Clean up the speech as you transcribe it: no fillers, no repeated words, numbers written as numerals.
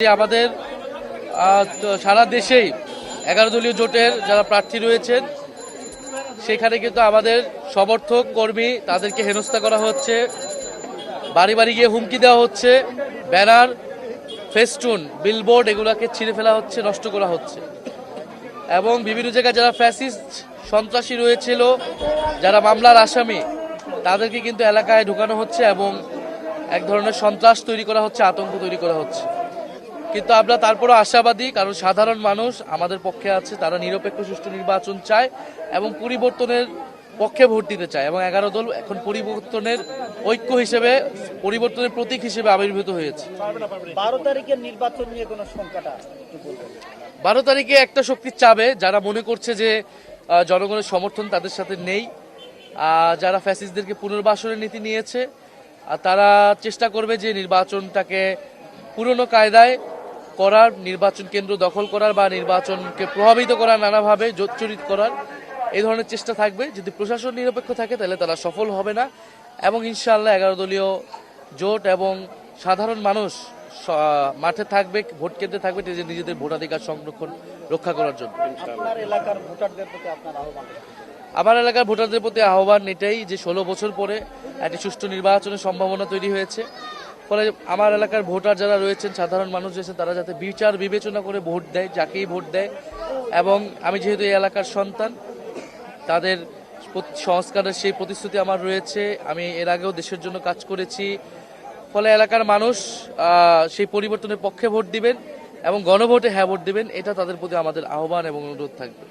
আমাদের সারা দেশেই 11 দলীয় জোটের যারা প্রার্থী রয়েছেন সেখানে কিন্তু আমাদের সমর্থক কর্মী তাদেরকে হেনস্থা করা হচ্ছে, বাড়ি বাড়ি গিয়ে হুমকি দেওয়া হচ্ছে, ব্যানার, ফেস্টুন, বিলবোর্ড এগুলোকে ছিঁড়ে ফেলা হচ্ছে, নষ্ট করা হচ্ছে। এবং বিভিন্ন জায়গায় যারা ফ্যাসিস্ট সন্ত্রাসী রয়েছিল, যারা মামলার আসামি, তাদেরকে কিন্তু এলাকায় ঢুকানো হচ্ছে এবং এক ধরনের সন্ত্রাস তৈরি করা হচ্ছে, আতঙ্ক তৈরি করা হচ্ছে। কিন্তু আমরা তারপরও আশাবাদী, কারণ সাধারণ মানুষ আমাদের পক্ষে আছে, তারা নিরপেক্ষ সুষ্ঠু নির্বাচন চায় এবং পরিবর্তনের পক্ষে ভোট দিতে চায়। এবং 11 দল এখন পরিবর্তনের ঐক্য হিসেবে, পরিবর্তনের প্রতীক হিসেবে আবির্ভূত হয়েছে। 12 তারিখের নির্বাচন নিয়ে কোনো শঙ্কাটা একটু বলবেন? 12 তারিখে একটা শক্তি চাবে যারা মনে করছে যে জনগণের সমর্থন তাদের সাথে নেই, যারা ফ্যাসিস্টদেরকে পুনর্বাসনের নীতি নিয়েছে, তারা চেষ্টা করবে যে নির্বাচনটাকে পুরনো কায়দায় করার, নির্বাচন কেন্দ্র দখল করার বা নির্বাচনকে প্রভাবিত করার, নানাভাবে জোচ্চরিত করার এই ধরনের চেষ্টা থাকবে। যদি প্রশাসন নিরপেক্ষ থাকে তাহলে তারা সফল হবে না এবং ইনশাআল্লাহ 11 দলীয় জোট এবং সাধারণ মানুষ মাঠে থাকবে, ভোট কেন্দ্রে থাকবে নিজেদের ভোটাধিকার সংরক্ষণ রক্ষা করার জন্য। আপনার এলাকার ভোটারদের প্রতি আপনার আহ্বান? আমার এলাকার ভোটারদের প্রতি আহ্বান এটাই যে 16 বছর পরে একটি সুষ্ঠু নির্বাচনের সম্ভাবনা তৈরি হয়েছে। ফলে আমার এলাকার ভোটার যারা রয়েছেন, সাধারণ মানুষ রয়েছেন, তারা যাতে বিচার বিবেচনা করে ভোট দেয়, যাকেই ভোট দেয়। এবং আমি যেহেতু এই এলাকার সন্তান, তাদের সংস্কারের সেই প্রতিশ্রুতি আমার রয়েছে। আমি এর আগেও দেশের জন্য কাজ করেছি। ফলে এলাকার মানুষ সেই পরিবর্তনের পক্ষে ভোট দিবেন এবং গণভোটে হ্যাঁ ভোট দিবেন, এটা তাদের প্রতি আমাদের আহ্বান এবং অনুরোধ থাকবে।